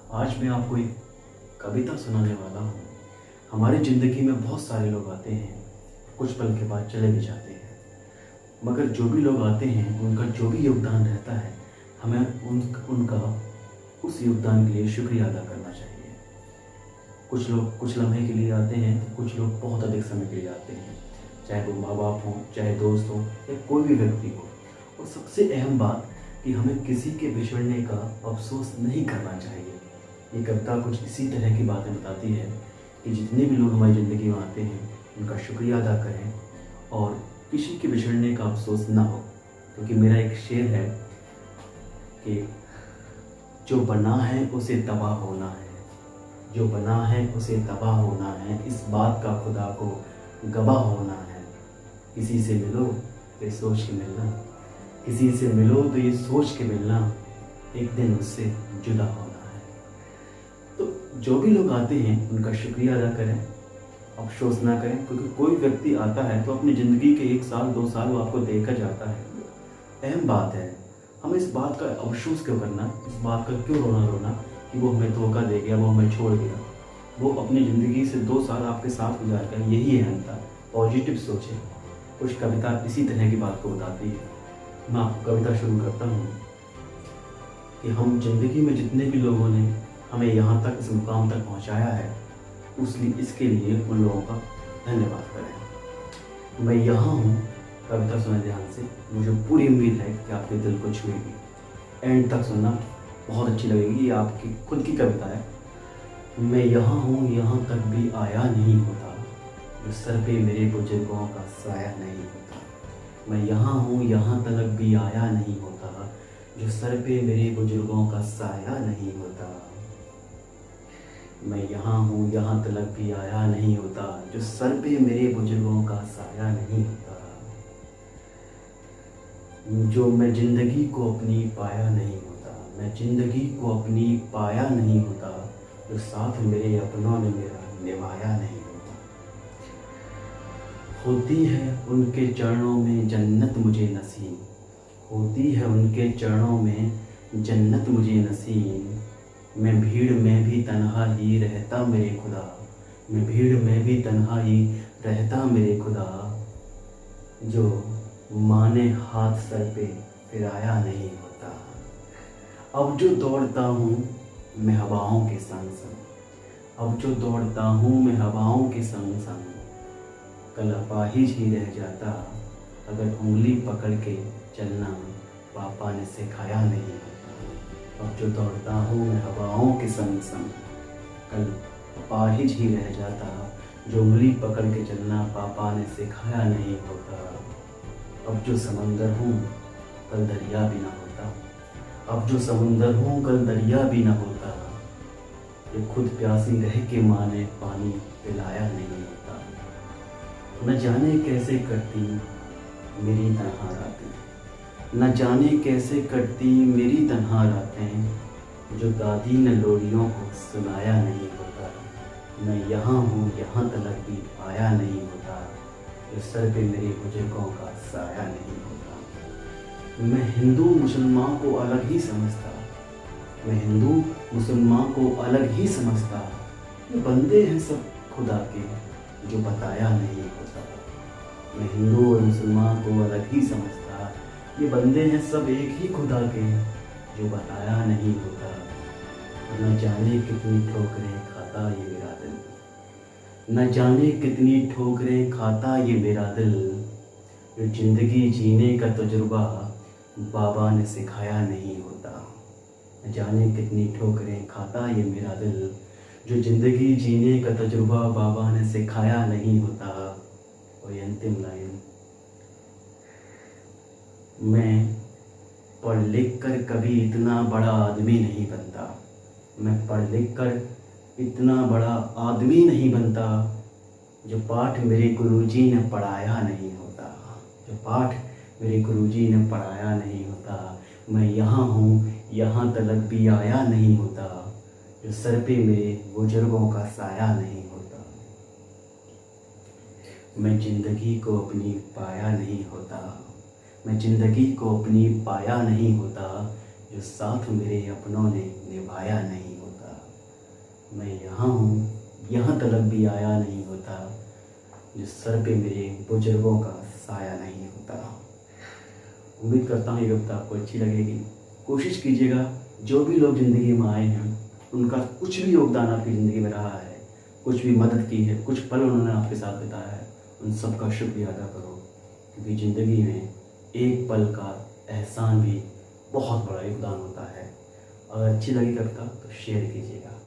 आज मैं आपको एक कविता सुनाने वाला हूँ। हमारी ज़िंदगी में बहुत सारे लोग आते हैं, कुछ पल के बाद चले भी जाते हैं, मगर जो भी लोग आते हैं उनका जो भी योगदान रहता है, हमें उनका उस योगदान के लिए शुक्रिया अदा करना चाहिए। कुछ लोग कुछ लम्हे के लिए आते हैं, तो कुछ लोग बहुत अधिक समय के लिए आते हैं, चाहे वो माँ बाप हों, चाहे दोस्त हों या कोई भी व्यक्ति हो। और सबसे अहम बात कि हमें किसी के बिछड़ने का अफसोस नहीं करना चाहिए। ये कविता कुछ इसी तरह की बातें बताती है कि जितने भी लोग हमारी ज़िंदगी में आते हैं उनका शुक्रिया अदा करें और किसी के बिछड़ने का अफसोस ना हो। क्योंकि मेरा एक शेर है कि जो बना है उसे तबाह होना है, जो बना है उसे तबाह होना है, इस बात का खुदा को गवाह होना है। किसी से मिलो तो ये सोच के मिलना, किसी से मिलो तो ये सोच के मिलना, एक दिन उससे जुदा होना है। तो जो भी लोग आते हैं उनका शुक्रिया अदा करें, अफसोस ना करें। क्योंकि कोई व्यक्ति आता है तो अपनी ज़िंदगी के 1 साल 2 साल वो आपको देकर जाता है। अहम बात है, हमें इस बात का अफसोस क्यों करना, इस बात का क्यों रोना कि वो हमें धोखा दे गया, वो हमें छोड़ गया। वो अपनी ज़िंदगी से 2 साल आपके साथ गुजार कर, यही अहम था। पॉजिटिव सोचें। कुछ कविता इसी तरह की बात को बताती है। मैं आपको कविता शुरू करता हूँ कि हम ज़िंदगी में जितने भी लोगों ने हमें यहाँ तक, इस मुकाम तक पहुँचाया है, इसके लिए उन लोगों का धन्यवाद करें। मैं यहाँ हूँ, कविता सुना ध्यान से, मुझे पूरी उम्मीद है कि आपके दिल को छुएगी। एंड तक सुनना, बहुत अच्छी लगेगी। ये आपकी खुद की कविता है। मैं यहाँ हूँ, यहाँ तक भी आया नहीं होता, जो सर पे मेरे बुजुर्गों का साया नहीं होता। मैं यहाँ हूँ, यहाँ तक भी आया नहीं होता, जो सर पे मेरे बुजुर्गों का साया नहीं होता। मैं यहाँ हूँ, यहाँ तक भी आया नहीं होता, जो सर पे मेरे बुजुर्गों का साया नहीं होता। जो मैं ज़िंदगी को अपनी पाया नहीं होता, मैं ज़िंदगी को अपनी पाया नहीं होता, जो साथ मेरे अपनों ने मेरा निभाया नहीं होता। होती है उनके चरणों में जन्नत मुझे नसीब, होती है उनके चरणों में जन्नत मुझे नसीब। मैं भीड़ में भी तन्हा ही रहता मेरे खुदा, मैं भीड़ में भी तन्हा ही रहता मेरे खुदा। जो माने हाथ सर पे फिराया नहीं होता। अब जो दौड़ता हूँ मैं हवाओं के संग संग, अब जो दौड़ता हूँ मैं हवाओं के संग संग। कल अपाहिज ही रह जाता अगर उंगली पकड़ के चलना पापा ने सिखाया नहीं होता। अब जो दौड़ता हूँ मैं हवाओं के संग संग, कल अपाहिज ही रह जाता जो उंगली पकड़ के चलना पापा ने सिखाया नहीं होता। अब जो समंदर हूँ कल दरिया भी ना होता, अब जो समंदर हूँ कल दरिया भी ना होता। ये खुद प्यासी रह के माँ ने पानी पिलाया नहीं होता। न जाने कैसे कटती मेरी तन्हा रातें, न जाने कैसे कटती मेरी तन्हा रातें, जो दादी ने लोरियों को सुनाया नहीं होता। मैं यहाँ हूँ, यहाँ तलक भी आया नहीं होता, जो सर पे मेरे बुजुर्गों का साया नहीं होता। मैं हिंदू मुसलमान को अलग ही समझता, मैं हिंदू मुसलमान को अलग ही समझता। ये बंदे हैं सब खुदा के, जो बताया नहीं होता। मैं हिंदू और मुसलमान को अलग ही समझता, ये बंदे हैं सब एक ही खुदा के, जो बताया नहीं होता। न जाने कितनी ठोकरें खाता ये मेरा दिल, न जाने कितनी ठोकरें खाता ये मेरा दिल। जो ज़िंदगी जीने का तजुर्बा बाबा ने सिखाया नहीं होता। न जाने कितनी ठोकरें खाता ये मेरा दिल, जो ज़िंदगी जीने का तजुर्बा बाबा ने सिखाया नहीं होता। और ये अंतिम लाइन, मैं पढ़ लिख कर कभी इतना बड़ा आदमी नहीं बनता, मैं पढ़ लिख कर इतना बड़ा आदमी नहीं बनता, जो पाठ मेरे गुरुजी ने पढ़ाया नहीं होता, जो पाठ मेरे गुरुजी ने पढ़ाया नहीं होता। मैं यहाँ हूँ, यहाँ तलक भी आया नहीं होता, जो सर पे मेरे बुजुर्गों का साया नहीं होता। मैं ज़िंदगी को अपनी पाया नहीं होता, मैं ज़िंदगी को अपनी पाया नहीं होता, जो साथ मेरे अपनों ने निभाया नहीं होता। मैं यहाँ हूँ, यहाँ तलक भी आया नहीं होता, जो सर पे मेरे बुजुर्गों का साया नहीं होता। उम्मीद करता हूँ ये कविता आपको अच्छी लगेगी। कोशिश कीजिएगा, जो भी लोग ज़िंदगी में आए हैं उनका कुछ भी योगदान आपकी ज़िंदगी में रहा है, कुछ भी मदद की है, कुछ पल उन्होंने आपके साथ बिताया है, उन सब का शुक्रिया अदा करो, क्योंकि ज़िंदगी में एक पल का एहसान भी बहुत बड़ा योगदान होता है। अगर अच्छी लगी कविता तो शेयर कीजिएगा।